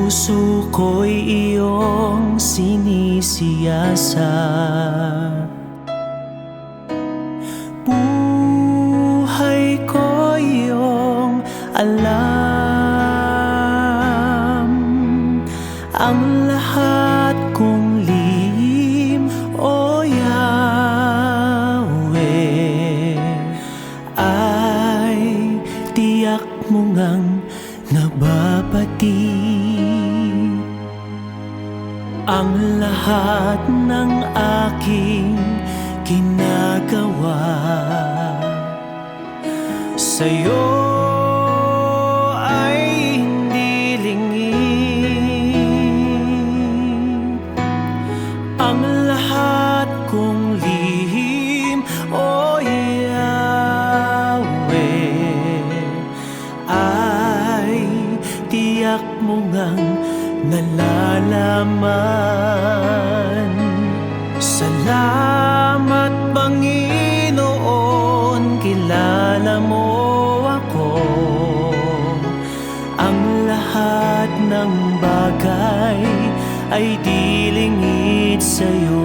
Puso ko'y iyong sinisiyasat, buhay ko iyong alam. Ang lahat kong lihim, O Yahweh, ay tiyak mo ngang nababati. Ang lahat ng aking ginagawa sa'yo ay hindi lingid. Ang lahat kong lihim, O Yahweh, ay tiyak mo ngang nalalaman. Salamat, Panginoon, kilala mo ako. Ang lahat ng bagay ay di lingid sa'yo.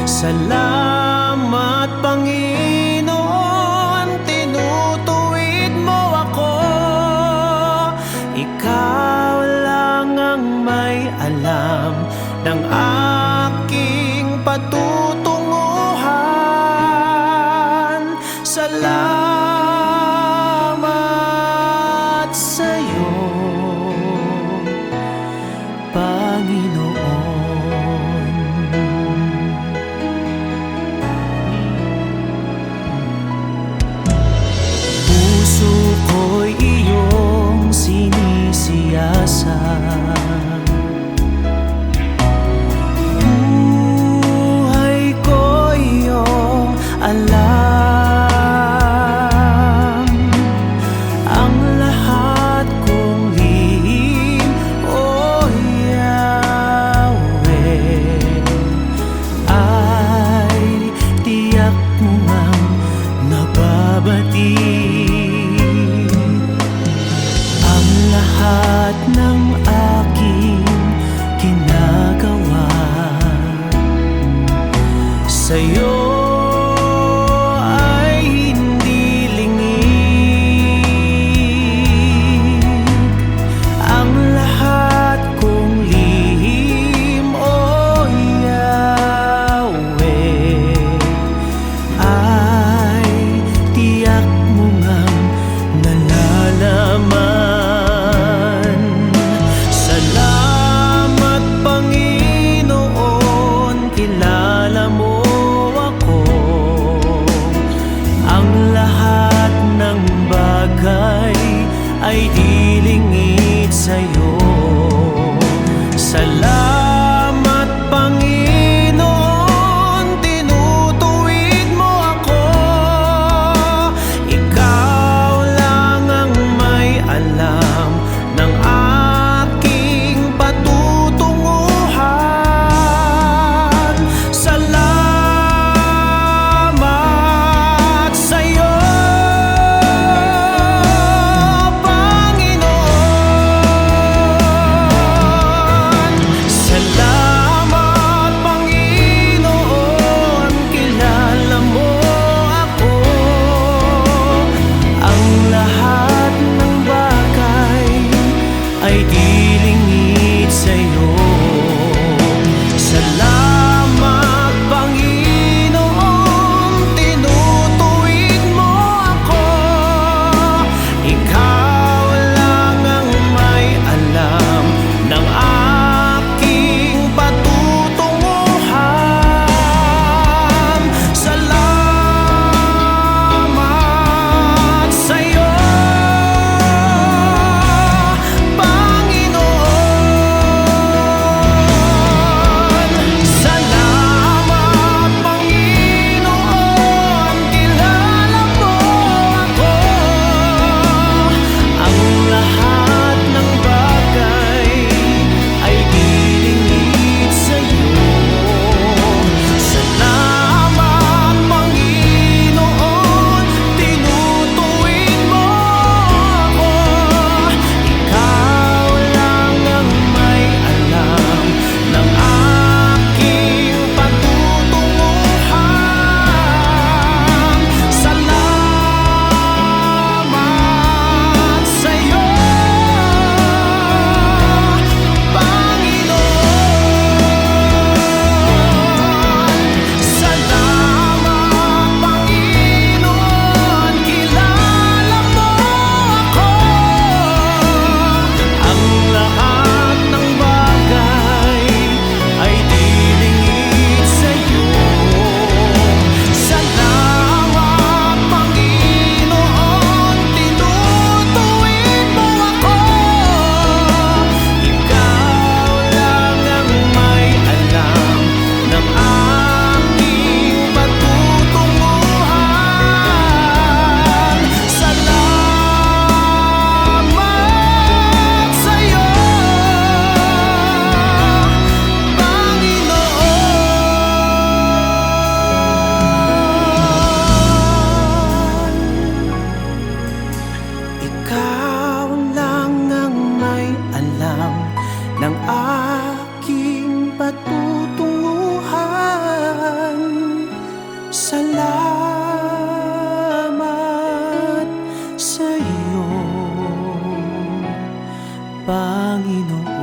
Salamat, Panginoon, tinutuwid mo ako. Ikaw lang ang may alam ng aking patutunguhan. Salamat sa'yo, Panginoon. Puso ko'y iyong sinisiyasat, buhay ko iyong alam. Ang lahat kong lihim, O Yahweh, ay tiyak mo ngang nababati. Ang lahat ng aking ginagawa sa'yo ay hindi lingid. Ang lahat kong lihim, O Yahweh, ay tiyak mo ngang nalalaman. Salamat, Panginoon, kilala mo ako. Ang lahat ng bagay ay di lingid sa'yo. Salamat, Panginoon, tinutuwid mo ako. Ikaw lang ang may alam ng aking patutunguhan. Salamat sa'yo, Panginoon. ng aking patutunguhan. Salamat sa iyo, Panginoon.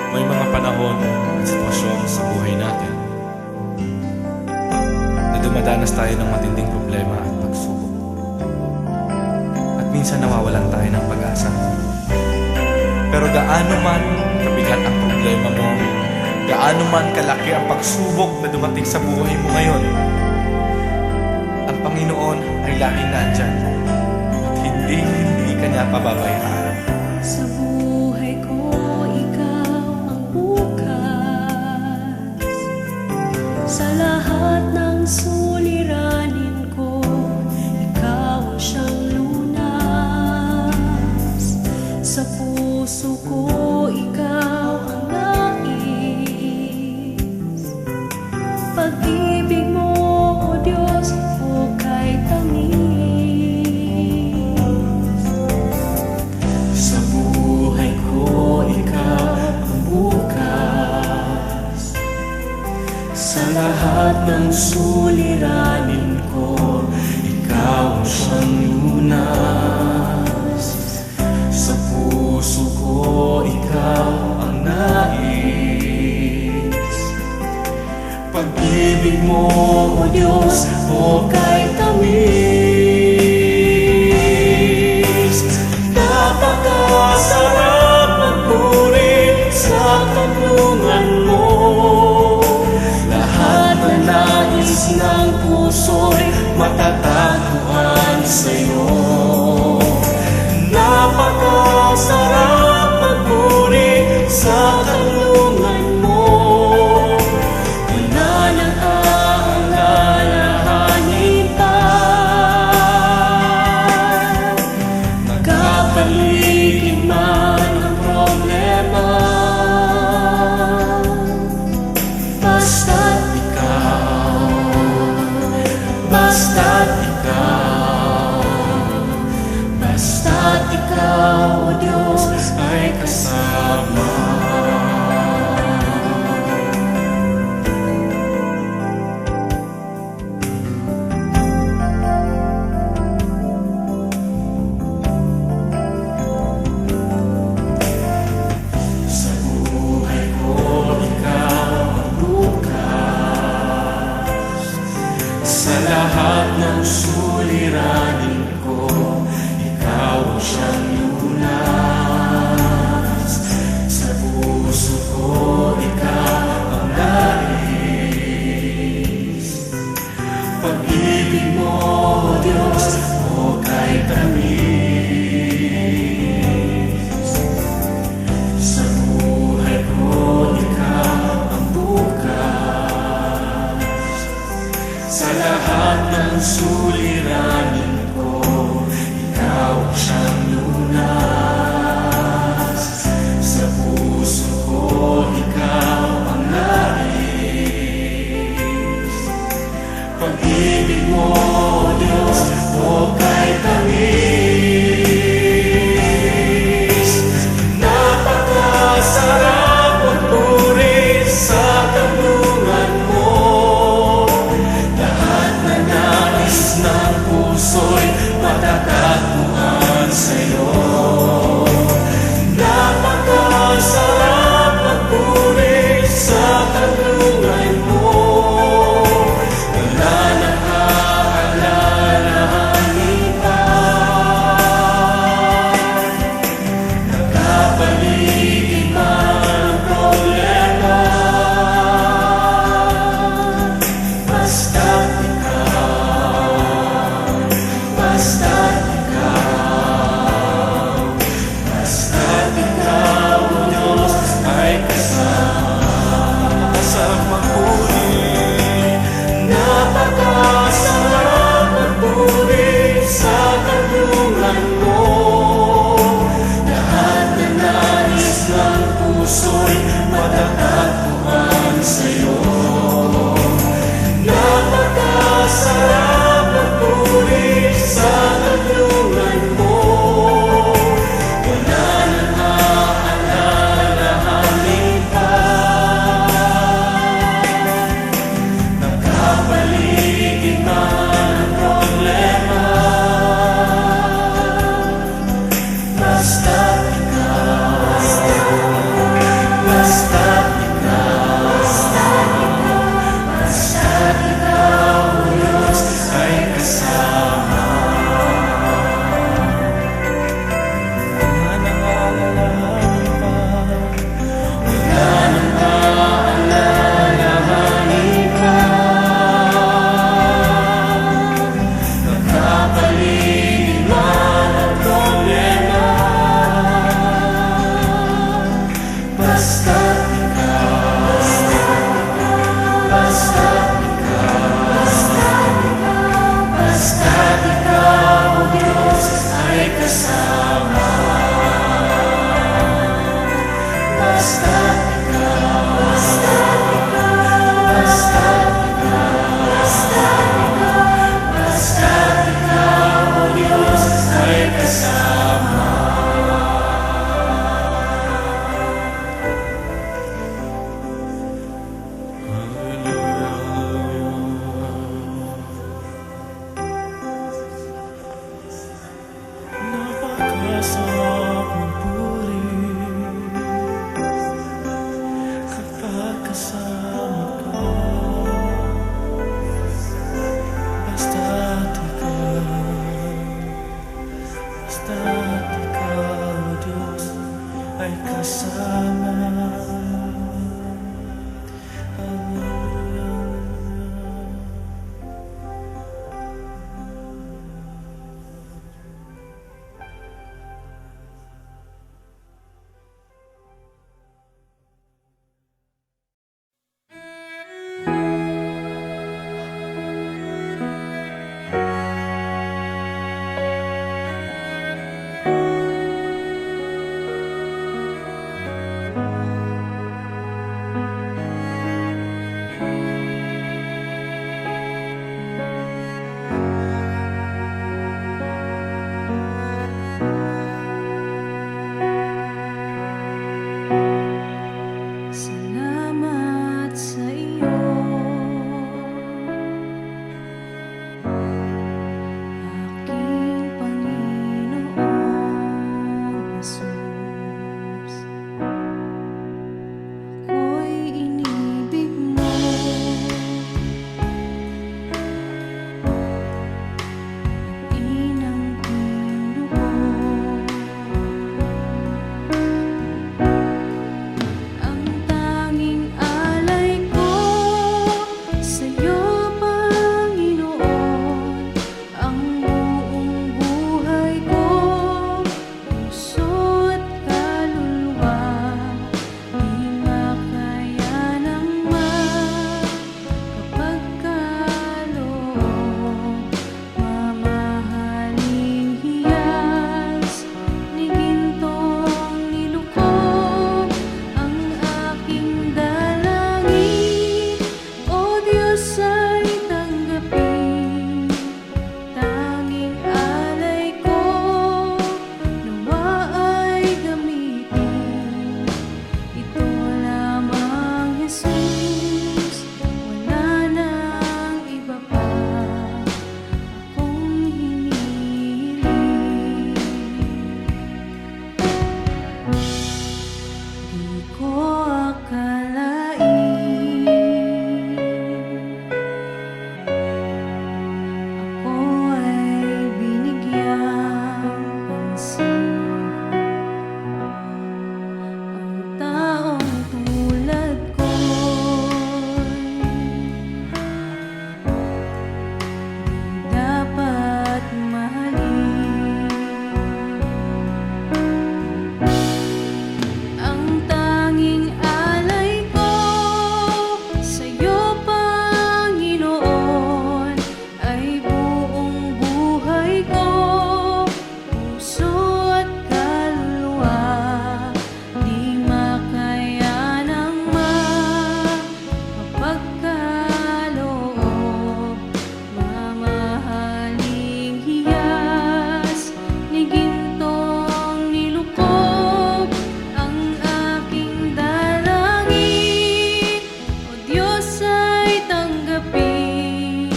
May mga panahon at sitwasyon sa buhay natin na dumadanas tayo ng matinding problema at pagsubok. At minsan nawawalan tayo ng pag-asa. Pero gaano man kabigat ang problema mo, gaano man kalaki ang pagsubok na dumating sa buhay mo ngayon, ang Panginoon ay laging nandyan at hindi ka niya pababayaan. Sa buhay ko, ikaw ang bukas. Sa lahat ng suliranin ko, ikaw ang siyang lunas. Sa puso ko, ikaw ang nais. Pag-ibig mo, O Diyos, hukay tamis. Sa buhay ko, ikaw ang bukas. Sa lahat ng suliranin ko, ikaw ang siyang lunas. Sa puso ko, ikaw ang nais. Pag-ibig mo, O Diyos, hukay tamis. Napakasarap magpuri sa kanlungan mo. Lahat na nais ng puso'y matatagpuan sa'yo. Napakasarap magpuri sa kanlungan mo. Wala nang aalalahanin pa. Nagkapaligid man ang problema, basta't ikaw, basta't ikaw, basta't ikaw, O Diyos, ay kasama. Sa buhay ko, ikaw ang bukas. Sa lahat ng suliranin ko, ikaw ang siyang lunas. Sa puso ko, ikaw ang nais. Pag-ibig mo, O Diyos, hukay tamis. Sa buhay ko, ikaw ang bukas. Sa lahat ng suliranin ko, ikaw ang siyang lunas. Sa puso ko, ikaw ang nais. Pag-ibig mo, O Diyos, hukay tamis. Napakasarap magpuri sa kanlungan mo. Lahat na nais ng puso'y matatagpuan sa'yo. Napakasarap magpuri sa kanlungan mo. Wala nang aalalahanin pa. basta't ikaw, Diyos, ay kasama. Salamat sa iyo, aking Panginoong Jesus. Ako'y inibig mo, inang tinubos. Ang tanging alay ko sa'yo, Panginoon, ang buong buhay ko, puso at kaluluwa, di makaya ng makapagkaloob. Mamahaling hiyas ni gintong nilukob ang aking dalangin, O Diyos ay tanggapin. Tanging alay ko nawa ay gamitin. Ito lamang, Jesus, wala nang iba pa akong hinihiling. Di ko akalain ako ay binigyang pansin. Ang taong tulad ko'y di dapat mahalin. Ang tanging alay ko sa'yo, Panginoon, ay buong buhay ko, puso at kaluluwa, di makaya ng makapagkaloob. Mamahaling hiyas ni gintong nilukob ang aking dalangin, O Diyos ay tanggapin.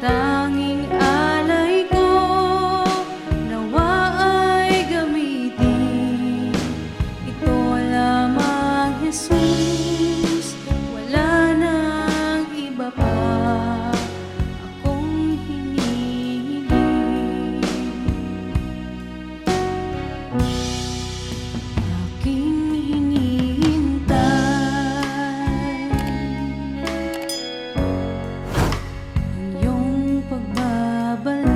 Tanging alay ko nawa ay gamitin. Ito lamang, Jesus, wala nang iba pa akong hinihiling. Aking hinihintay ang iyong pagbabalik,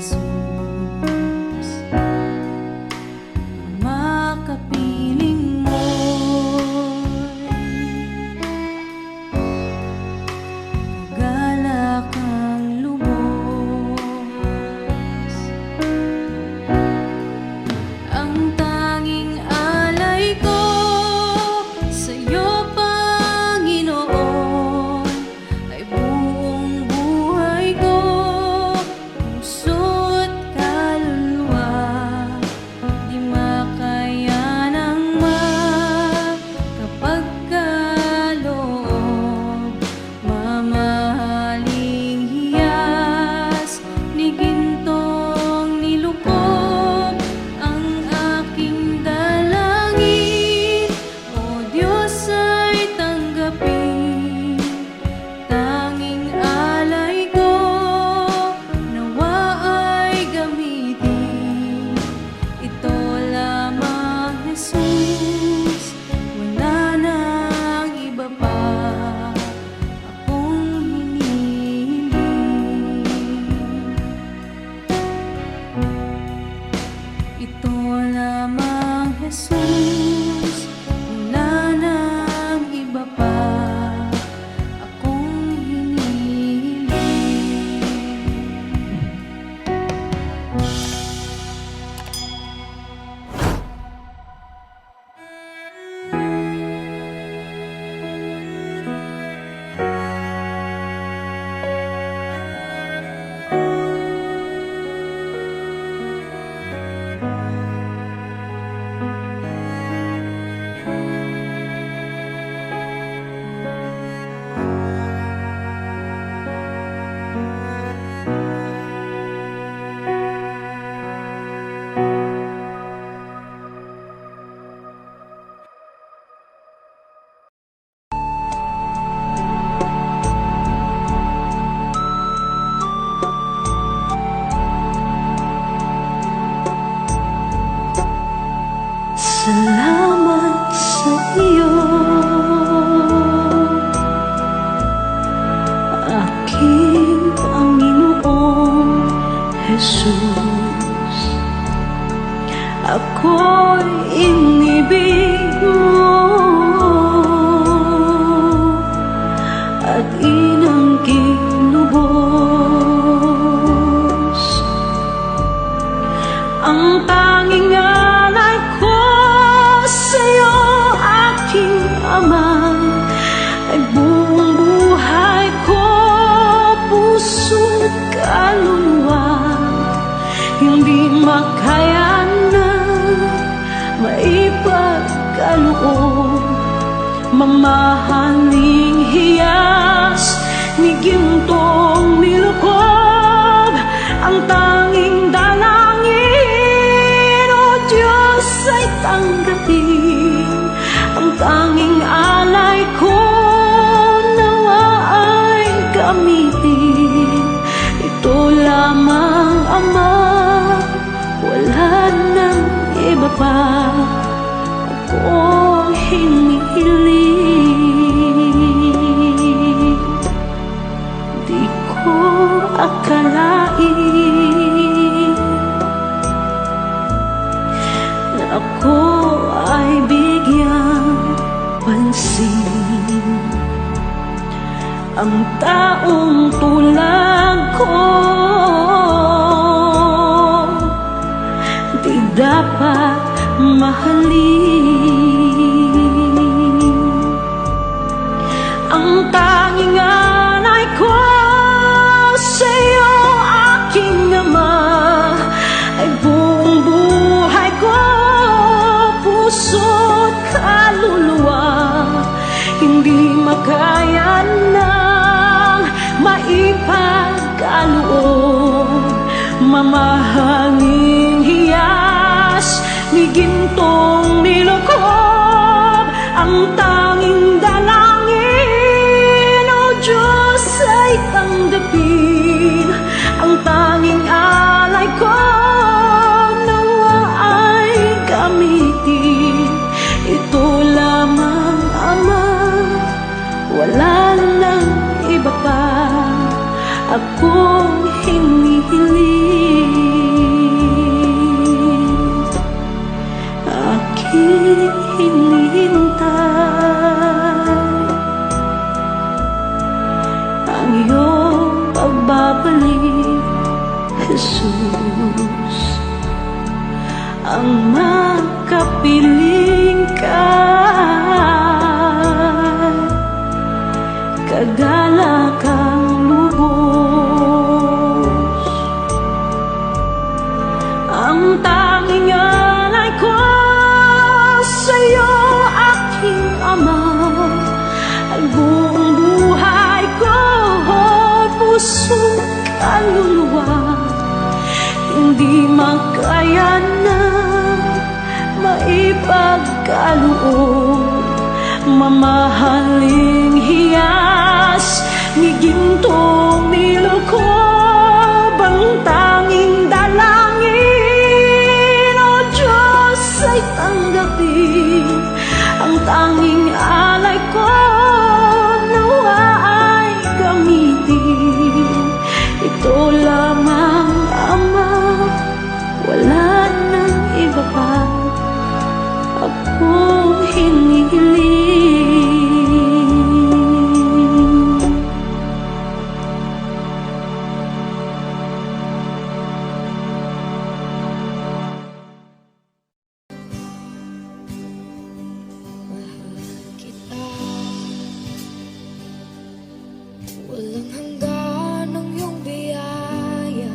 Jesus. Ang makapiling mo'y galak ang lubos. Ang tanging alay ko sa'yo, Panginoon, ay buong buhay aking Panginoong Jesus. Ako'y inibig mo at inangking lubos. Ang tanging alay ko sa'yo, aking Ama, ay buong buhay ko, puso't kaluluwa. Hindi makaya na maipagkaloob, mamahaling hiyas ni gintong nilukob. Ang tanging dalangin, O Diyos, ay tanggapin. Ang tanging alay ko, nawa ay gamitin. Ito lamang, Ama, wala nang iba pa akong hinihiling. Di ko akalain na ako ay bigyang pansin. Ang taong tulad ko di dapat mahalin. Ang tanging alay ko sa'yo, aking Ama, ay buong buhay ko, puso't kaluluwa. Hindi makaya nang maipagkaloob, mamahaling hiyas ni gintong nilukob. Ang tanging dalangin, O Diyos, ay tanggapin. Ang tanging alay ko, nawa ay gamitin. Ito lamang, Ama, wala nang iba pa akong hinihiling. Aking hinihintay ang iyong pagbabalik, Jesus. Ang makapiling ka, kagalakang lubos. Ang tanging alay ko sa'yo, aking Ama, ay buong buhay ko, puso't kaluluwa. Hindi makaya na maipagkaloob, mamahaling hiyas ni gintong nilukob. Ang tanging dalangin, O Diyos, ay tanggapin. Ang tanging alay ko, nawa ay gamitin. Ito lamang, Ama, wala nang iba pa akong hinihiling. Kita, walang hanggan ang iyong biyaya.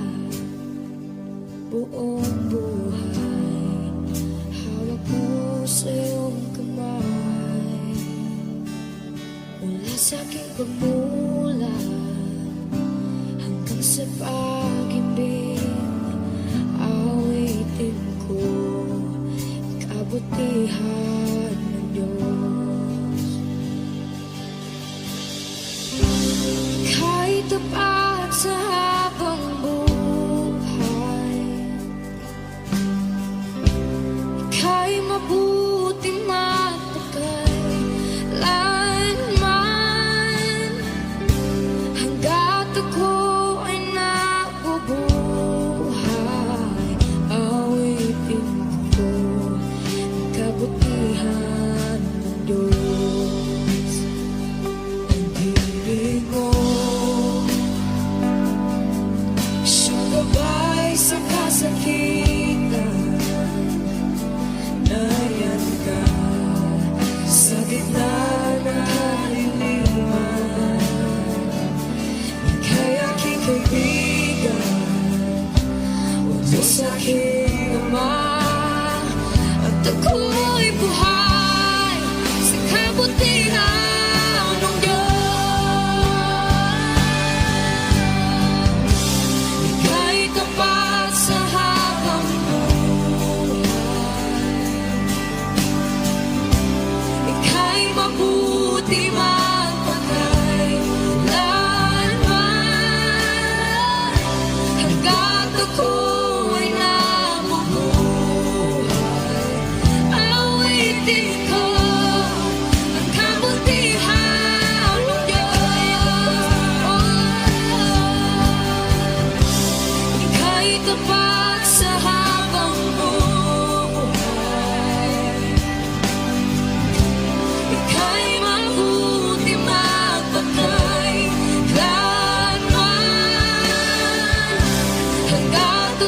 Buong buhay, hawak mo sa iyong kamay. Mula sa aking pagmulat hanggang sa pag-ibig, awitin ko kabutihan ng Diyos. Kahit tapat sa habang buhay, ika'y mabuti matagay lanman. Hangga't ako ay nabubuhay, awitin ko ang kabutihan ng Diyos. Ang hiling mo, siyang gabay sa kasakitan. Nariyan ka sa gitna ng kaliliman. Ika'y aking kaibigan, o Diyos aking Ama. At ako'y buhay sa kabutihan ng Diyos. Ika'y tapat sa habang ika'y mabuti magpatay lanman, hanggat ako ay nabubuhay, awitin ko ang kabutihan ng Diyos. Ika'y tapat sa habang buhay, ika'y mabuti magpatay lanman, hanggat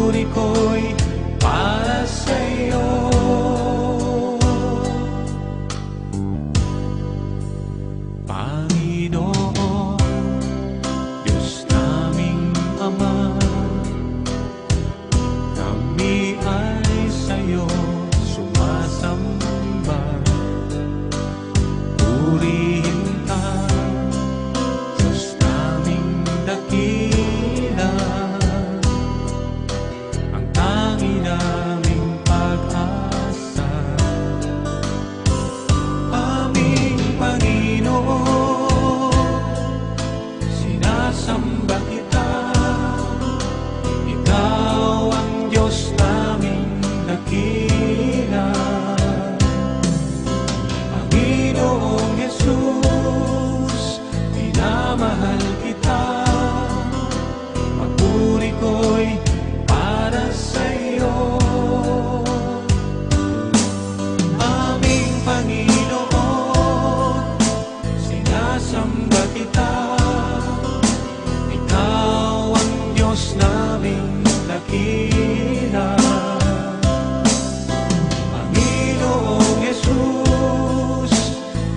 papuri ko'y para sa'yo. Panginoon, Diyos naming Ama, kami ay sa'yo sumasamba. Purihin ka, Diyos naming dakila, ang tangi naming pag-asa. Aming Panginoon, sinasamba kita, ikaw ang Diyos naming dakila. Panginoong Jesus, minamahal kita, papuri ko'y para sa'yo. Aming Panginoon, sinasamba kita, ikaw ang Diyos naming dakila. Panginoong Jesus,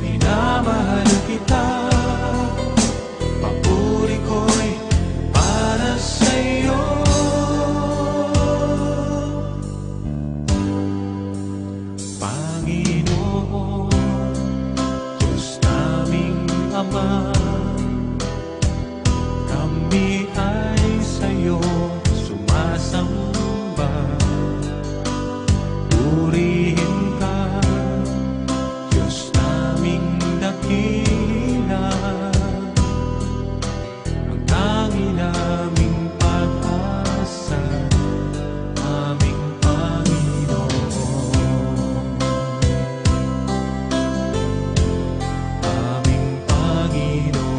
minamahal kita, papuri ko'y para sa'yo. Panginoon, Diyos naming Ama, kami ay sa'yo sumasamba. Purihin ka, Diyos naming dakila, ang tangi naming pag-asa. Aming Panginoon, aming Panginoon,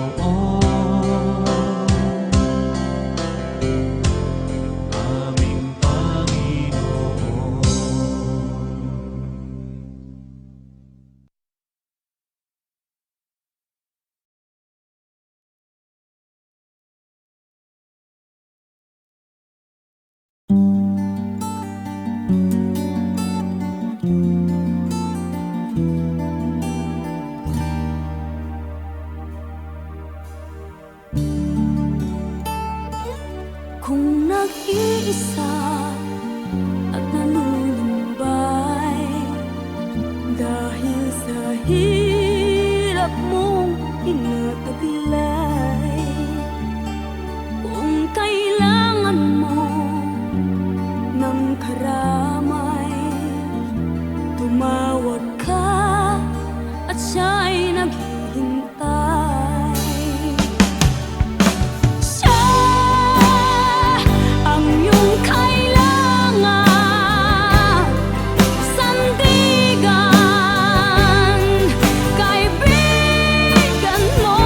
aming Panginoon. Kung nag-iisa at nanunumbay dahil sa hirap mong inataglay, kung kailangan mo ng karamay, tumawag ka at siya'y naghihintay. Siya ang iyong kailangan, sandigan, kaibigan mo.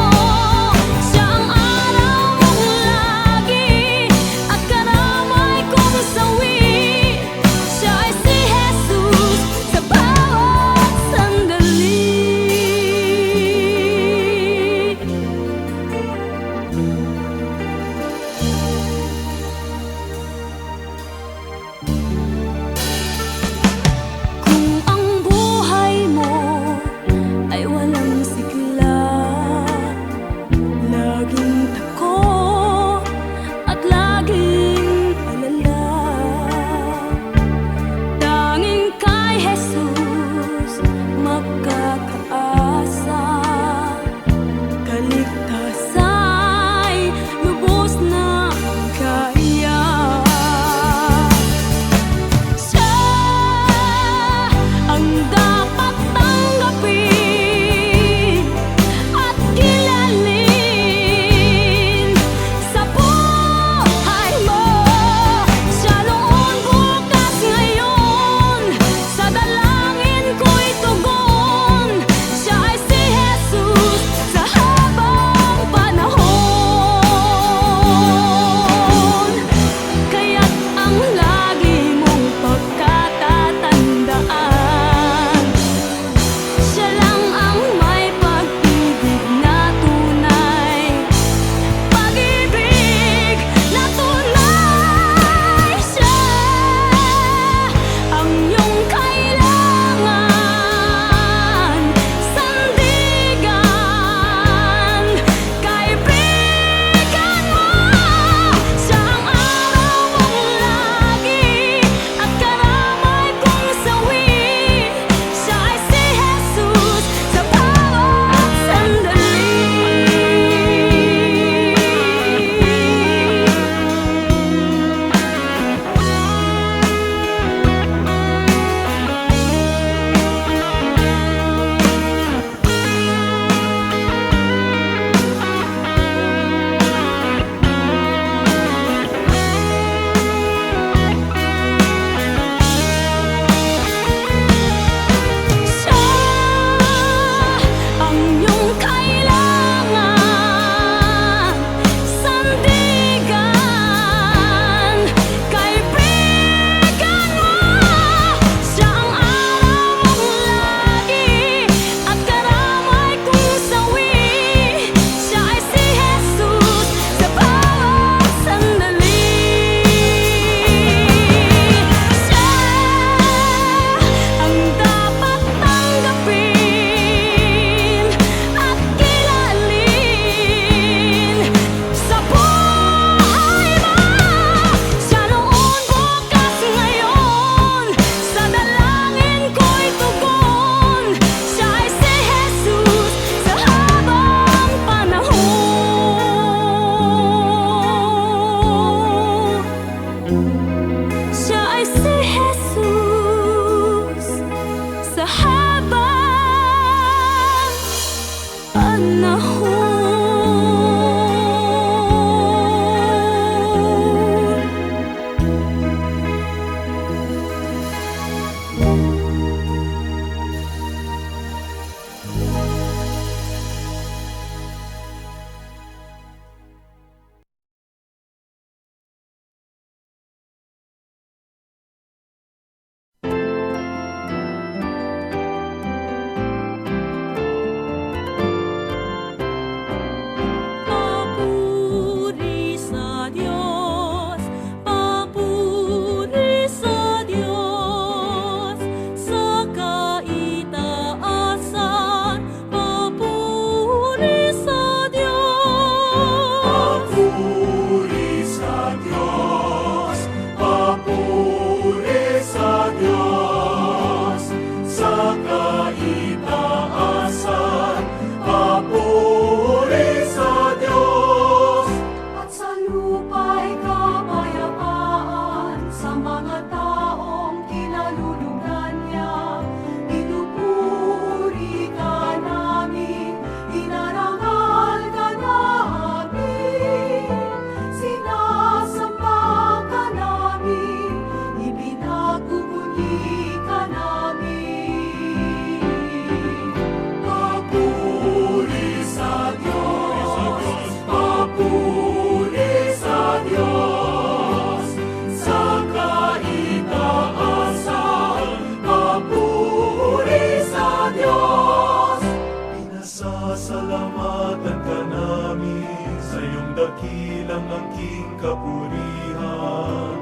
dakilang aking kapurihan.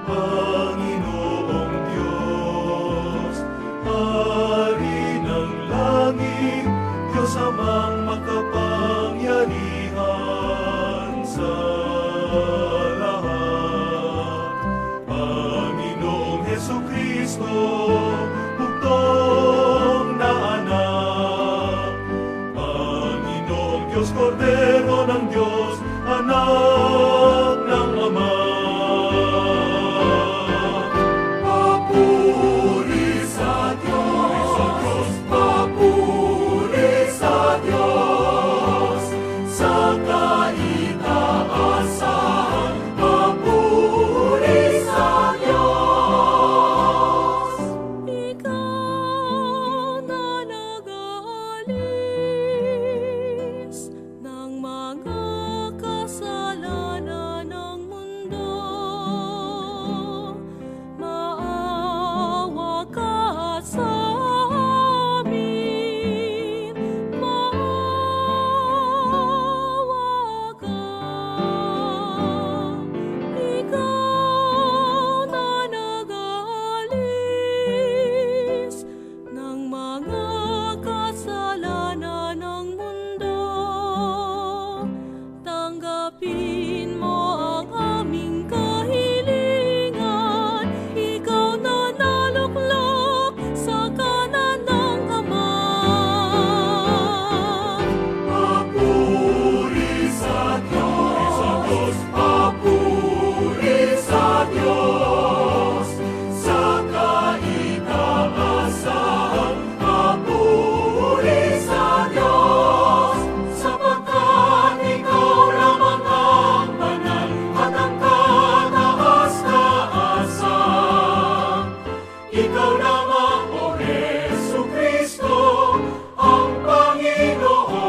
Panginoong Diyos, Hari ng langit, Diyos amang makapangyarihan sa lahat. Panginoong Hesukristo, bugtong na anak. Panginoong Diyos, Kordero ng Diyos, anak ng Ama. Papuri sa Diyos, papuri sa Diyos, sa kaitaasan, papuri sa Diyos. Ikaw na nag-aalis ng mga kasalanan ng mundo. Maawa ka sa amin, maawa ka. Ikaw na nag-aalis ng mga kasalanan ng mundo. Tanggapin mo ang aming kahilingan. Ikaw na naluklok sa kanan ng Ama. Papuri sa Diyos, papuri sa Diyos, sa kaitaasan, papuri sa Diyos, sapagkat ikaw lamang ang banal at ang kataas-taasan. Ikaw lamang, O Hesukristo, ang Panginoon,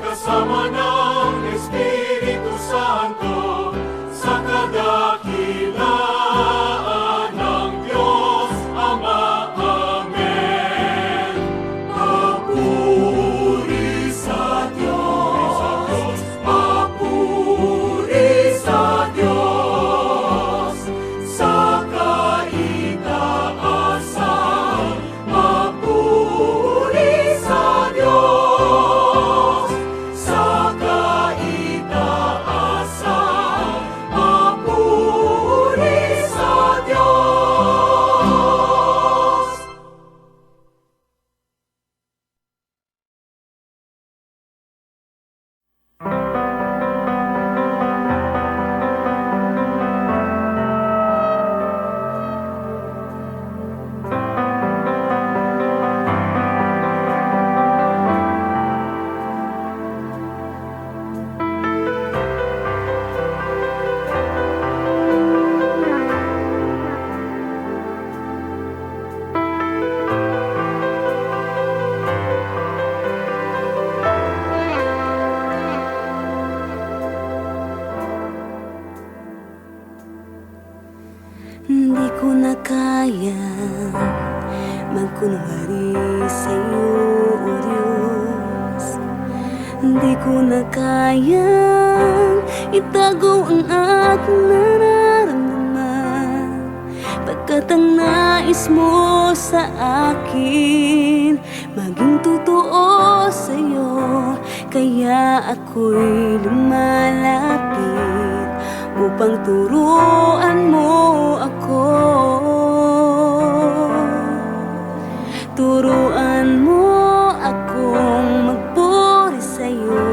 kasama ng Espiritu Santo, sa kadakilaan ng Diyos Ama. Amen. Papuri sa Diyos, papuri sa Diyos, sa kaitaasan, papuri sa Diyos, sa kaitaasan, papuri sa Diyos. Hindi ko na kaya magkunwari sa'yo, O Diyos. Hindi ko na kayang itago ang aking nararamdaman, pagkat ang nais mo sa akin maging totoo sa'yo. Kaya ako'y lumalapit upang turuan mo ako. Turuan mo akong magpuri sa'yo.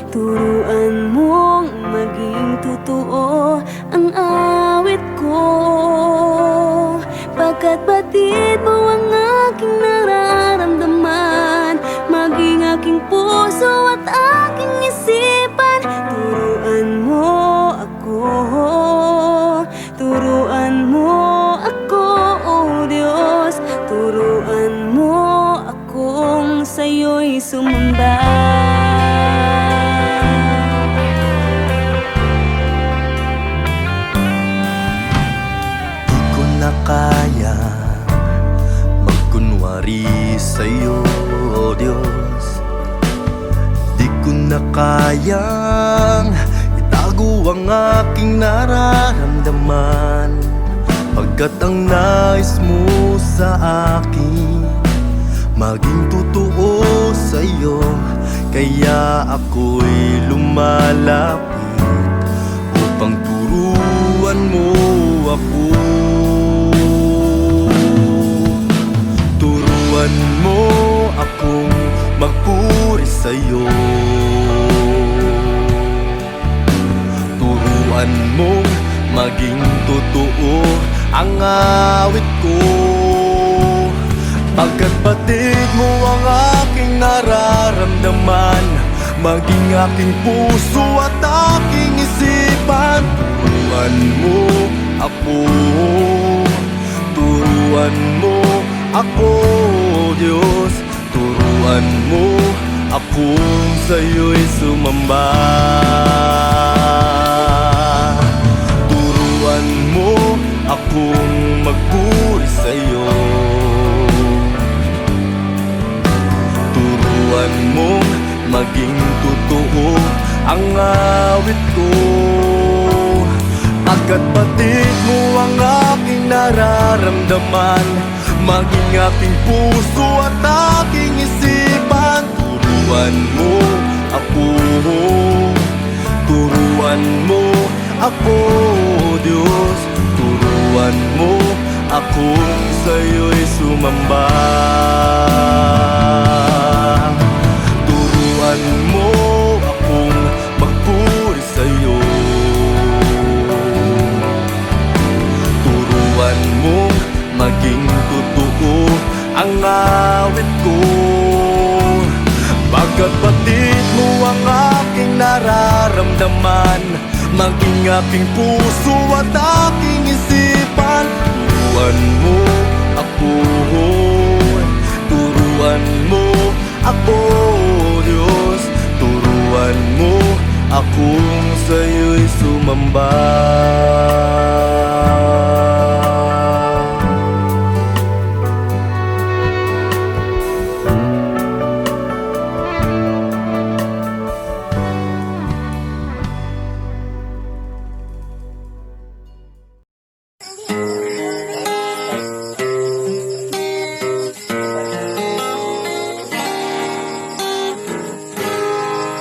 Turuan mong maging totoo ang awit ko, pagkat batid mo ang aking nararamdaman, maging aking puso at aking isipan. Turuan mo ako, turuan mo ako, O Diyos. Turuan mo akong sa'yo'y sumamba. Di ko na kaya magkunwari sa'yo, O Diyos. na kayang itago ang aking nararamdaman, pagkat ang nais mo sa akin maging totoo sa'yo. Kaya ako'y lumalapit upang turuan mo ako. Turuan mo akong magpuri sa'yo. Turuan mong maging totoo ang awit ko, pagkat batid mo ang aking nararamdaman, maging aking puso at aking isipan. Turuan mo ako, turuan mo ako, Diyos. Turuan mo akong sa'yo'y sumamba. Turuan mo akong magpuri sa'yo. Turuan mong maging totoo ang awit ko, pagkat batid mo ang aking nararamdaman, maging aking puso at aking isipan. Turuan mo ako, turuan mo ako, Diyos. Turuan mo akong sa'yo'y sumamba. Turuan mo akong magpuri sa'yo. Turuan mong maging totoo ang awit ko, pagkat batid mo ang aking nararamdaman, maging aking puso at aking isipan. Turuan mo ako, turuan mo ako, Diyos. Turuan mo akong sa'yo'y sumamba.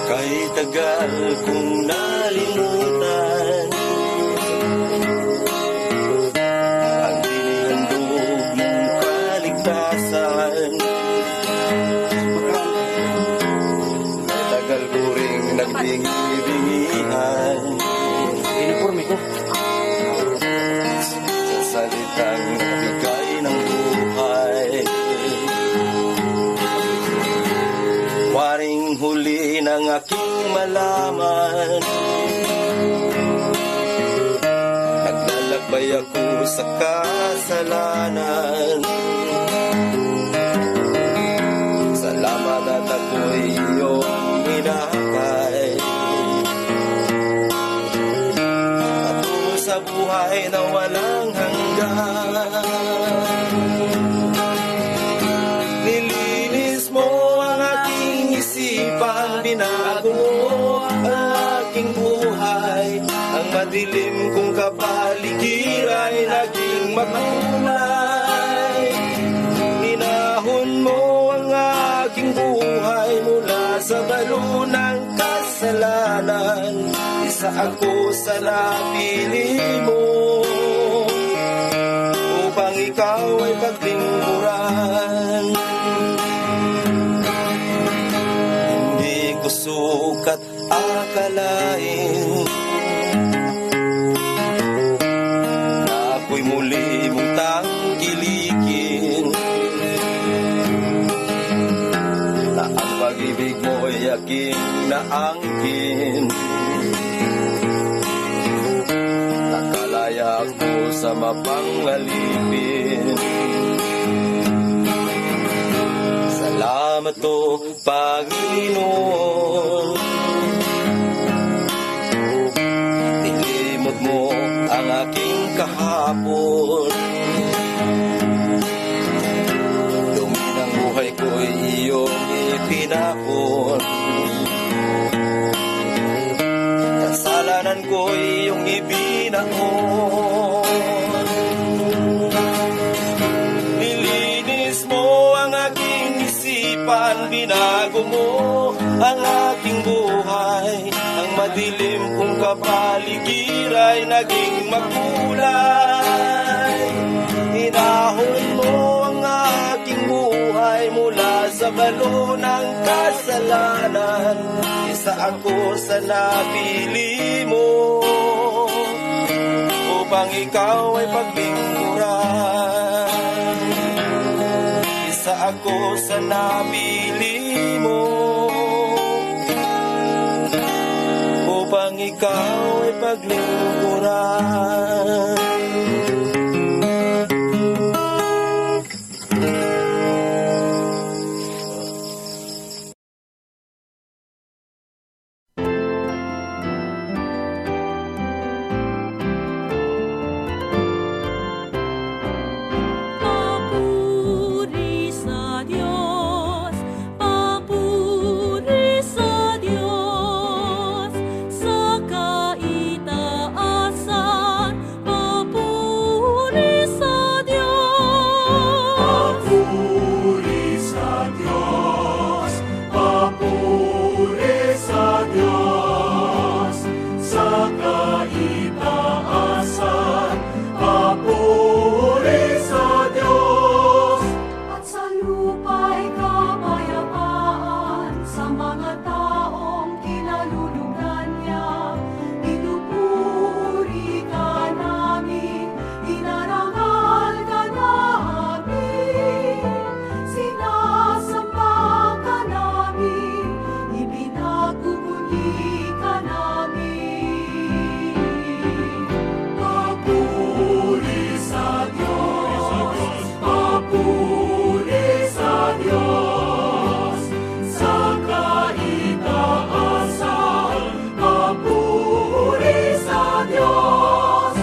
Kahit tagal kong nalimutan ang dinihandog mong kaligtasan, kahit tagal ko ring nagbingi-bingihan sa salitang nagbigay ng buhay. Waring huli ng aking malaman, naglalakbay ako sa kasalanan. Salamat at ako'y iyong hinahakay, patungo sa buhay na walang hanggan. Nilinis mo ang aking isipan, binago mo ang aking buhay. Ang madilim kong kapaligiran ay naging makulay. Minahon mo ang aking buhay mula sa balo ng kasalanan. Isa ako sa napili mo upang ikaw ay paglingkuran. Hindi ko sukat akalain na ako'y muli mong tangkilikin, na ang pag-ibig mo'y aking naangkin. Nakalaya ako sa mapangalipin. Salamat o Panginoon, nilimot mo ang aking kahapon. Dumi ng buhay ko'y iyong ipinapon. ginaon. Nilinis mo ang aking isipan, binago mo ang aking buhay. Ang madilim kong kapaligid ay naging makulay. Hinahon mo ang aking buhay mula sa balo ng kasalanan. Isa ako sa napili mo upang ikaw ay paglingkuran. Isa ako sa napili mo upang ikaw ay paglingkuran. Papuri sa Diyos, papuri sa Diyos, sa kaitaasan, papuri sa Diyos. Papuri sa Diyos, papuri sa Diyos, sa kaitaasan, papuri sa Diyos. At sa lupa'y kapayapaan sa mga taong kinalulugdan niya. Pinupuri ka namin, inarangal ka namin, sinasamba ka namin, ibinagpupuni ka namin. Papuri sa Diyos, papuri sa Diyos, sa kaitaasan, papuri sa Diyos.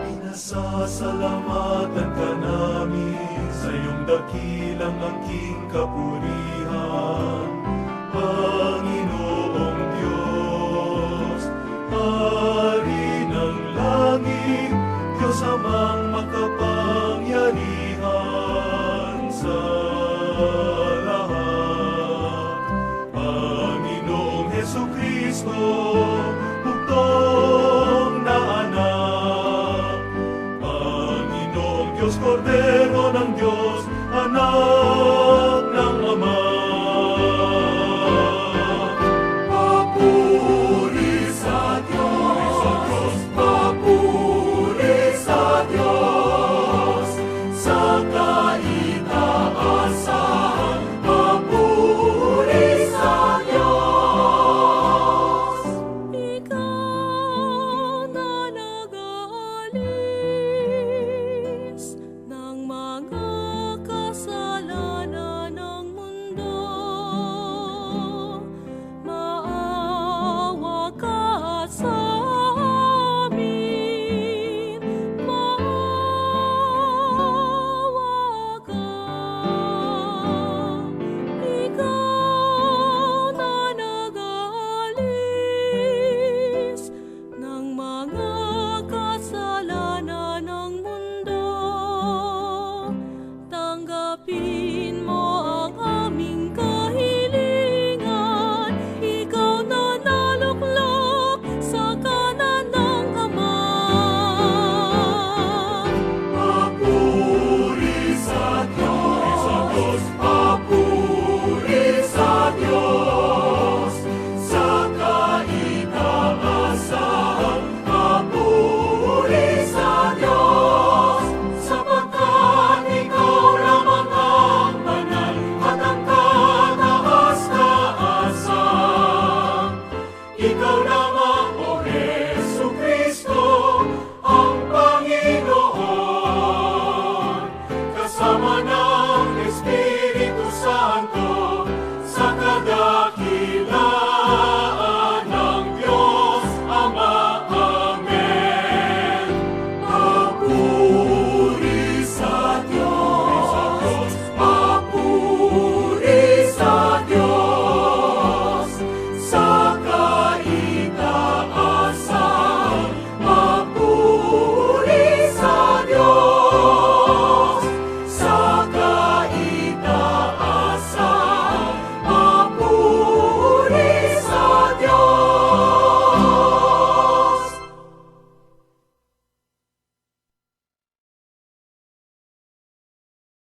Pinasasalamatan ka namin sa iyong dakilang angking kapurihan, Panginoong Diyos, Hari ng langit, Diyos amang makapangyarihan sa lahat. Panginoong Hesukristo, bugtong na anak. Panginoong Diyos, Kordero ng Diyos, anak ng Ama. Papuri sa Diyos, papuri sa Diyos, sa kaitaasan, papuri sa Diyos. Ikaw na nag-aalis ng mga kasalanan ng mundo. Maawa ka sa amin, maawa ka. Ikaw na nag-aalis ng mga kasalanan ng mundo. Tanggapin mo ang aming kahilingan. Ikaw na naluklok sa kanan ng Ama. Papuri sa Diyos, papuri sa Diyos, sa kaitaasan, papuri sa Diyos. Sapagkat ikaw lamang ang banal at ang kataas-taasan. Ikaw lamang, O Hesukristo, ang Panginoon, kasama ng Espiritu Santo,